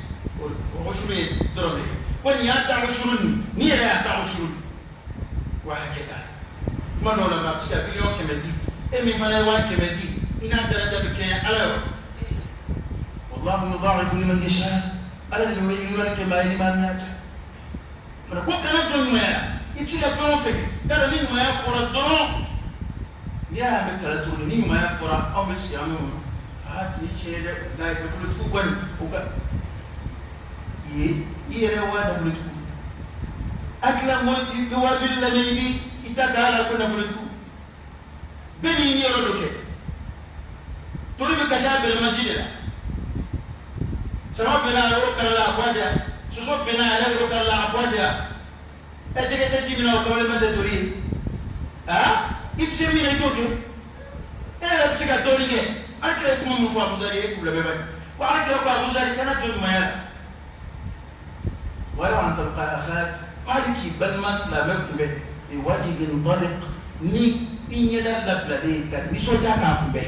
o shuri dorome ko ni ata o shuri ni ya ata o shuri wa hakeda mado la ma tika million kemedi e mi fana wa kemedi ina daraja bike alayo والله يضاعف لمن يشاء على اللي يقول لك ما يلمان ياجا فنقول كنا جون ما يبشي لفهم فيك يلا مين ما يفور الدرون يا بكرة تقولني ما يفور أو بس يعملون هات يشيل لا يفور تقول وكا يروى نفور تقول أكلم يوابل لنيبي إتتعالى كنا نفور تقول بني يرولك تقولي بكشاب بالمجيد سبب بنا يوكل الله أقوادها سوسوب بنا يوكل الله أقوادها أجيك تجي بنا وكمل ما تدوري إبسمي نيتوكي إبسك توريكي أنا كده كم مفهوم مزاري كله بيبان وأنا كده كم مزاري كنا تقول ما يلا ولو أن تلقى أخاك قالك بل مسلا مكتوبة بوجه طلق ني إن يدل لبلديك نسوجا كابوبة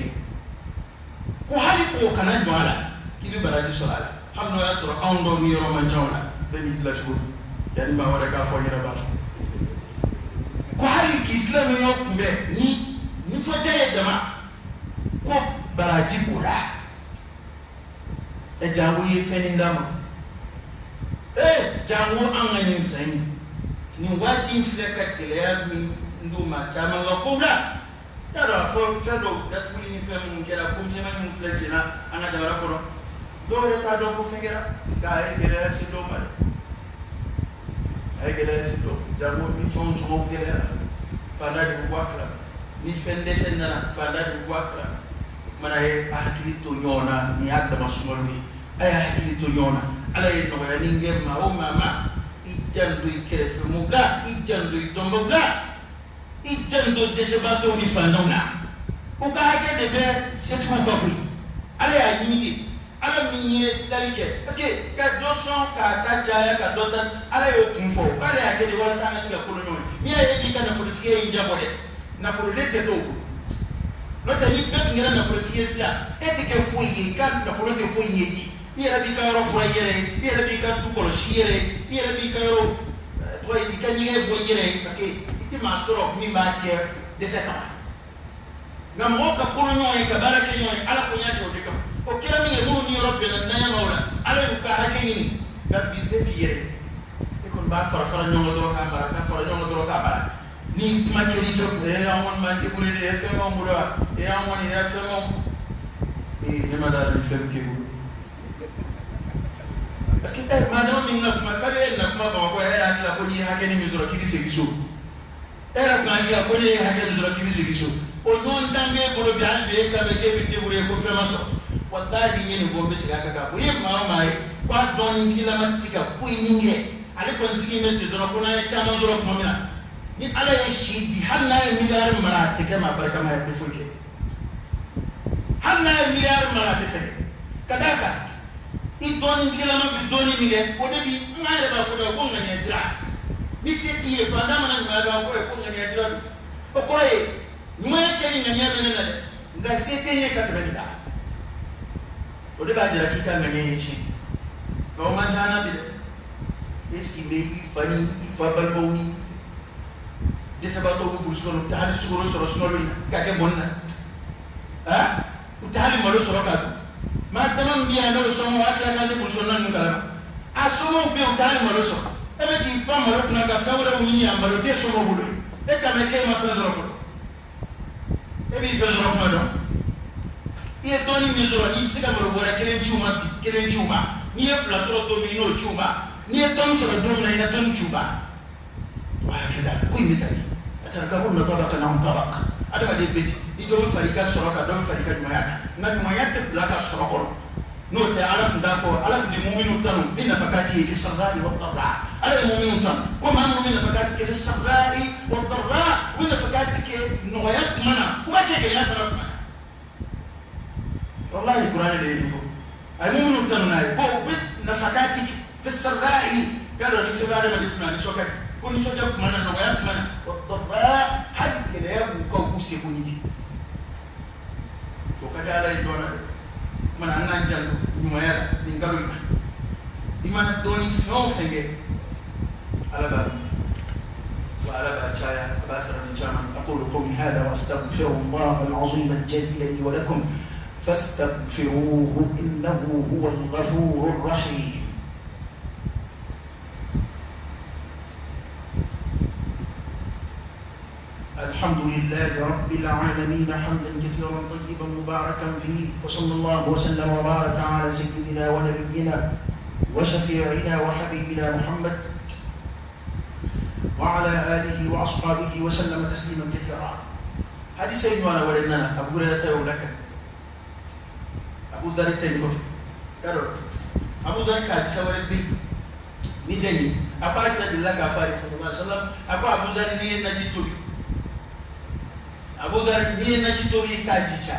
كوهالي كو كنا جوالا كيف بلاجي سؤال هم نوع سؤال أندو ميرو منجونا بني تلاجون يعني ما هو ركاب فوق يربافو كوهالي كإسلام يوم ني نسوجا يدما كو بلاجي كولا أجاوي فين دام جاوو أنغني سين نواتي فلكة كليا من nduma chama ngakubla yara fo fedo datuli ni fem ngela kum sema ni flesina ana jamara kono do reta do ko fengera ga e gele sido mare ay gele sido jamo ni fon so gele fanda di wakla ni fende senna fanda di wakla mana e akili to nyona ni adda masumali ay akili to nyona ala e no ya ninge ma o mama ijandu ikere femugla ijandu idombogla ijando desebato ni fandona uka hake de be setu ko ko ala ya yini ala minye dalike parce que ka doson ka ta jaya ka dotan ala yo kunfo ala ya ke de wala sana sika kulu no ni ya yi kana politike yi jabode na folete to ko no tani be ngira na politike sia etike fuyi kan na folete fuyi yi ira bi ka ro fuyi ira bi ka tu ko shiere ira bi ka ro to yi kan ni bo yere parce que ma soro mi ba ke de seta ngam mo ka ko nyoy ka barake nyoy ala ko nyaati o de kam o kira mi ngemu ni robbe na naya mawla ala ko ka hake ni gabbi be piyere e kon ba fara fara nyongo do ka bara ka fara nyongo do ka bara ni ma ke ni so e amon ma ke buri de fe mo mulo e amon ni fe mo e de ma da ni fe ke bu parce que ma dama min na ma ka de na ma ba ko era ni la ko ni hake ni mi zoro ki se giso era kangia ko ne hake zura kibisi giso o non dambe bolo bi albe ka be ke bi bure ko fe maso wallahi yini go be siga ka ko yema mai kwa don ndila matika fu ininge ale ko nzigi mete do ko na chama zura ko mina ni ala ya shidi hanna ya miliyar mara te kama barka ma ya te fuke hanna ya miliyar mara te fuke kadaka i don ndila ma bi doni mile o de bi ngare ba ko do ko ngani jira ni seti ye fanda mana ngaga ko ko ngani atira o ko ye nyuma yake ni ngani amena na nga seti ye katabenda o de ba jira kita ngani ye chi ko man jana bi eski be fani ifabal bawni de sabato ko burso ta hali sugoro soro soro ka ke bonna ha utali malo soro ka ma tamam biya no so mo atla ka de burso nan ngala asumo be utali malo soro ebe ki pa malo kuna ka fawra wini ambalo te so mo bulo e ka me ke ma fa zoro e bi fa zoro ma do e toni mi zoro ni tsika mo bora kelen chuma ni e fla soro to mi no chuma ni e ton soro do na ina ton chuma wa kida ku imitani atarkabun tabaqa na tabaqa ada ba de beti ni do farika soro ka do farika jumaya na jumaya te la ka soro ko نوت على دافو على المؤمن تنو إن فكاته في السراء والضراء على المؤمن تنو كم هم من فكاتك في السراء والضراء ومن فكاتك نويات منا وما كيف يفعل منا والله القرآن اللي ينفو المؤمن تنو ناي هو بس نفكاتك في السراء قالوا لي في بعد ما جبنا نشوكك كل شوكك منا نويات منا والضراء حد كده يبغى كوكوسي كوني فكذا على الدنيا mana nan jangu nyumayara ningalo imana doni fon fenge alaba وعلى بأتشايا أباسر من جامع أقول قولي هذا وأستغفر الله العظيم الجليل لي ولكم فاستغفروه إنه هو الغفور الرحيم. الحمد لله رب العالمين حمدا كثيرا طيبا مباركا فيه، وصلى الله وسلم وبارك على سيدنا ونبينا وشفيعنا وحبيبنا محمد وعلى آله وأصحابه وسلم تسليما كثيرا. هذه سيدنا ولدنا أبو هريرة ولك أبو ذر التنبه أبو ذر كان سوى البي ميدني أبارك الله كفاري صلى الله عليه وسلم أبو ذر نيجي نجيتوي Abu Dhar ni najitori kajicha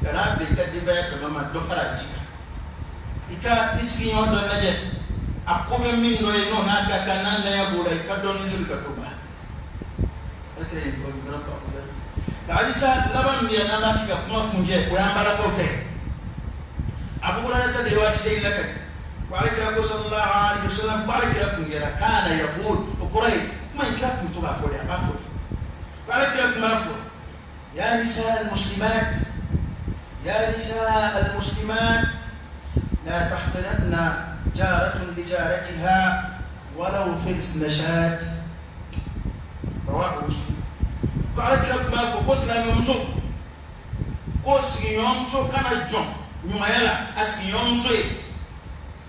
kana be kadimba ya mama do faraji ika isi yodo naje akobe min no eno na ka kananda ya bura ikadon nzuri kadoba akere ni ko grafa ka alisa laban ni na dakika kuma kunje ko yambara ko te Abu Hurairah ta de wadi sai laka baraka ko sallallahu alaihi wasallam baraka kunjera kana yaqul uqrai kuma ikra kuntu ba fodi ba fodi بارك ما فوق. يا نساء المسلمات يا نساء المسلمات لا تحقرن جارة لجارتها ولو في النشاة. رواه مسلم. بارك ما فوق. قصنا يومسو قص يومسو كان الجون نمايلا أسك يومسو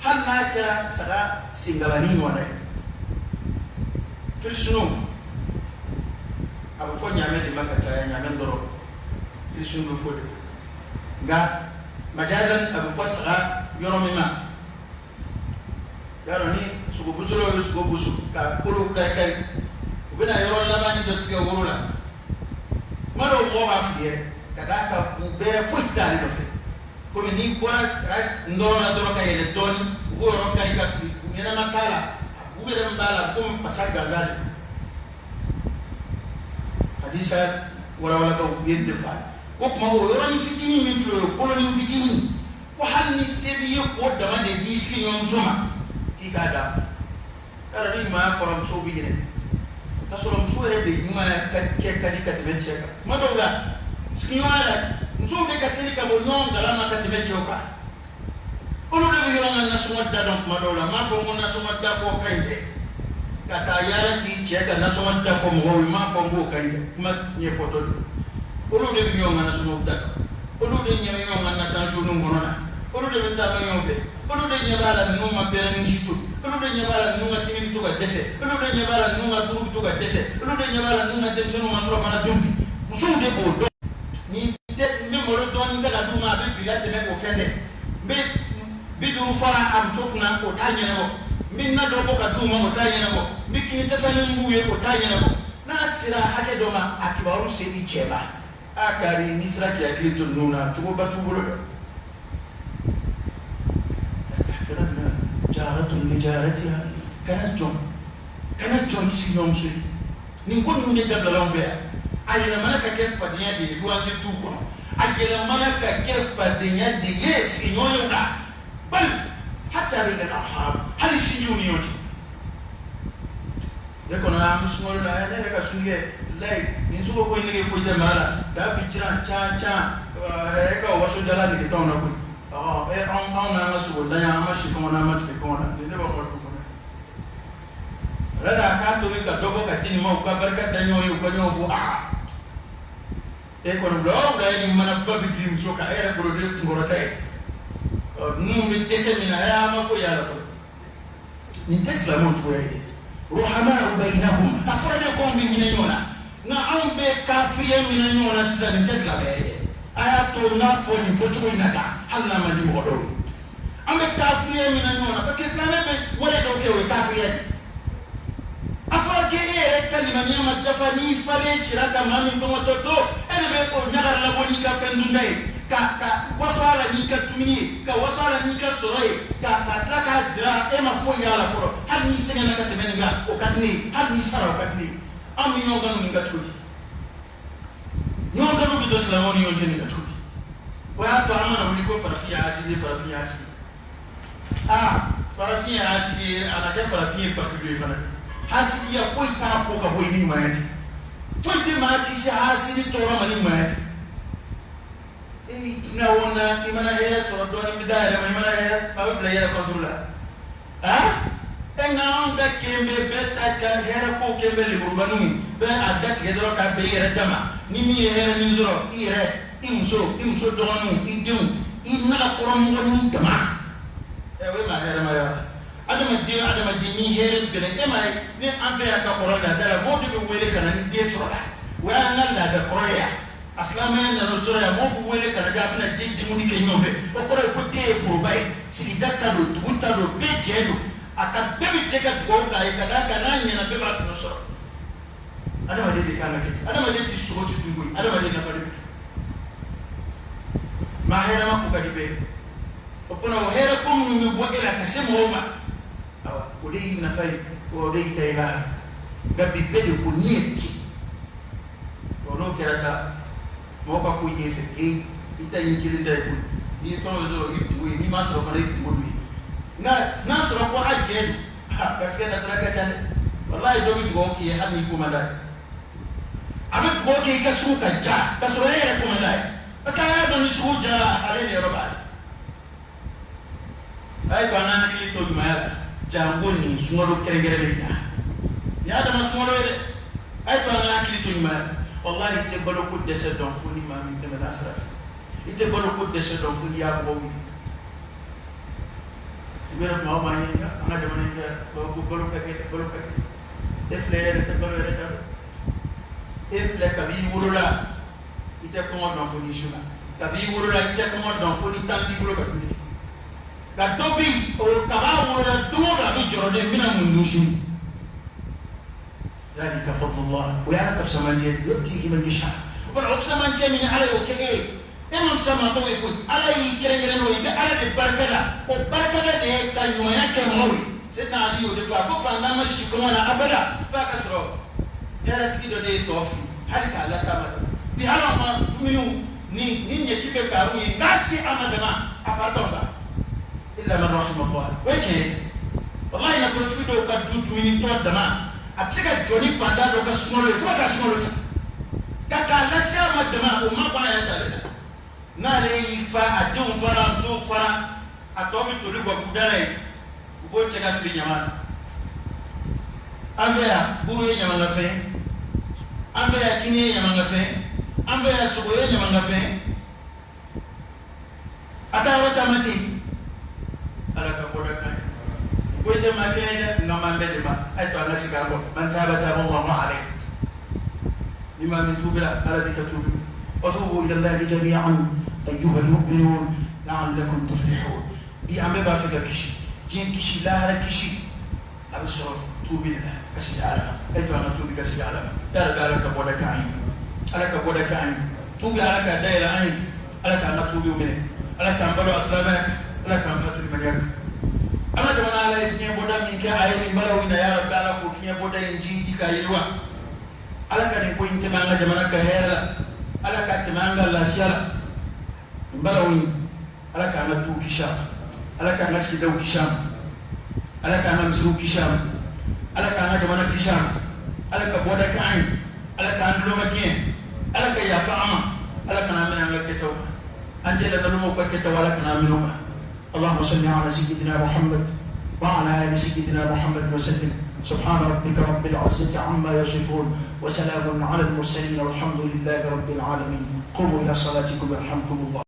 هل ما كرا سرا سينغلانين ولا كريشنو Abu fo nyame de makata ya nyame ndoro fisun do fode nga majazan abu fo sara yoro mima yaro ni sugo busulo yo sugo busu ka kulu kai ubina yoro labani do tike worula maro mo ba fiye kada ka bubere fo itali do fe ko ni bora as ndoro na doro ka yele doni ugo ro kai ka ni na makala ubere mbala ko pasaga zali hadisa wala ko yende fa ko kuma o yoro ni fitini min flo ko ni fitini ko hanni sebi ko dama de disi ñom zuma ki kada dara ni ma forum so bi ne ta so rom so rebe ni ma ka ke kadi ka tebe cheka ma do la skiwala nso be ka tele ka bo non dala ma ka tebe cheka ono de yo nga na so wadda don ma do la ma ko mo na so wadda ko kaide kata yara ki cheka na so wadda ko mo ma ko ngo kaide kuma ni foto ono de yo nga na so wadda ono de nyame yo nga na san jono ngona ono de ta ba yo fe ono de nyabala no ma bere ni jitu ono de nyabala no ma timi to ga dese ono de nyabala no ma duru to ga dese ono de nyabala no ma dem seno ma so fa na dumbi muso de bo do ni de me mo do ni daga du ma be bilate me ko fende be biduru fa am sokna ko tanyene mo min na do ko ka du ma ko tanyene mo mikini tasani mbuye ko tanyene mo na sira hake do ma akibaru se icheba akari misra ki akito nuna tuko batu bolo tahkiranna jaratun li jaratiha kanat jon si ñom su ni ko ñu ne dabla lambe ayina manaka kefa diya de duwan se tu ko ayina manaka kefa diya de yes ñoyo da bal hatta bi al arham hal si ñu ñoti de ko na musmol la ne ka sunge lay ni suko ko ni fo de mala da bi cha ka waso jala ni to na ko on na masu da ya ma shi ko na ma ti ko na de ba ko ko rada ka to ni ka dogo ka tini ma ko barka da nyoyo ko nyofu e ko no da ni mana ba bi tim so ka era ko de ngoro tay nu mi desemina ya ma fo ya la fo ni tesla mo to e ruhama bainahum afrada ko bi ni nyona na ambe kafiye mina nyona sani tesla be aya to na fo ni fo to ina ka Allah ma di mo do ambe kafiye mina nyona parce que islam be wala do ke o kafiye afra ke e kalima ni ma dafani fale shiraka ma min ko to ene be ko nyagar la boni ka fendundai ka wasala ni ka tumini ka wasala ni ka sorai ka traka jira e ma fo ya la foro har ni sene na ka temeni nga o kadni har ni sara o kadni ami no ganu nga tudi no ganu bi doslamo ni o jeni nga tudi o ya to amana wuli ko farafia asidi farafia asidi ana ke farafia pa ku do fana hasidi ya ko ta ko ka boy ni mayati to te ma ki sha hasidi to ra mani mayati ناونا إمنا هي سودان مدايا إمنا هي ما بلا هي كنترولا إنهم دكيم بيتا كهربو كمبل لبربانوي بأدت كدرو كبير الدم نمي هنا نزرو إيره إمسو دونو إديو إننا قرام وني دما وين ما هذا ما يا أدم الدين هيرب كده إما ني أنبياء كقرآن ده مو تبي ويلي كنا ندي سورة وأنا لا ده قرآن أصلا ما نرسل يا مو ويلي كنا جابنا دي موني كينيوفي وقرآن كتير فروباي سيدا تلو تقول بيجيلو أكاد بيجيك تقول كاي كنا نينا بيبعت نصر أنا ما دي كنا كده أنا ما دي تشوفه تدوي أنا ما دي نفرق ما هي ما كوكا دي وكنا وهذا كم من بوجه كسم هما ودي نفاي ودي تيبا قبل بدو كنيك ولو كذا ما هو كفوي تيفي يمكن ده يكون يفهم زلوا يبغى ما صار فريق يبغى نا صار قوة عجل بس كنا صار كذا والله يدوم يبغى كي حد يكون مداي أما يبغى كي كسرو كجا كسرو هي يكون مداي بس كأنا دوني سرو جا عليه ربع أي كنا نقولي تقول ما جامبوني سمرو كريجر لينا يا ده ما سمرو أي كنا نقولي تقول ما والله يتبلو كود دسر دونفوني ما من تمن أسرع يتبلو كود دسر دونفوني يا بوي يقول ما ما ينجا أنا جماني جا بلو كذي إفلير يتبلو يرتاب إفلير كبي ورولا يتكلم دونفوني شو كبي ورولا يتكلم دونفوني تانتي بلو كبي كتوبي أو كبار ولا دورا بيجرد من المندوشين ذلك فضل الله ويعرف سمانجي يؤتيه من يشاء والعرف سمانجي من على وكذا إمام سما تو يقول على يكرهنا ويبي على البركة والبركة ده كان يوم يكمل هوي سيدنا علي ودفع كفنا مشي كمان أبدا فكسره يا رتكي ده توفي هلك على سما بهذا ما منو نين يشبه كاروي ناسي أمدنا أفاتوها إلا من رحم الله وجه والله نقول تقول لو كدود من توت دما أبتكر جوني فاندا لو كسمولو فما كسمولو كاكا لسه ما دما وما بايا تلنا نالي فا أدوم فرا زو فرا أتومي تولي وكوداي وبوتشة كافري نيمان أمبيا بروي نيمان لفين أمبيا كيني نيمان لفين أمبيا سوغوي نيمان لفين أتارو تامتي ala ka boda kan ko de ma kene no man be ma ay to Allah siga ko man taba Allah alayhi imam tubila ala bi katubi wa tubu ila Allah jami'an ayyuha almu'minun la'allakum tuflihun bi ambe ba fika kishi jin kishi la hara kishi absor tubila kasi ala ay to Allah tubi kasi ala ya ala ka boda kan ala ka boda kan tubi ala ka daira ay ala ka Allah tubi umene ala ka balo aslama ala kan fatul mariyak ala jamana ala fiye boda min ke ayini balawina ya rabbi ala ko fiye boda inji dikayilwa ala kan ko inte banga jamana ka hera ala ka timanga la fiala balawi ala kan na tu kisham ala kan naski daw kisham ala kan na misru kisham ala kan na jamana kisham ala ka boda ka ayin ala kan dulo makien ala ka ya fa'ama ala kan amina ngaketaw anjela nalumo ko ketawala kan aminuma اللهم صل على سيدنا محمد وعلى آل سيدنا محمد وسلم سبحان ربك رب العزة عما يصفون وسلام على المرسلين والحمد لله رب العالمين قوموا إلى صلاتكم يرحمكم الله.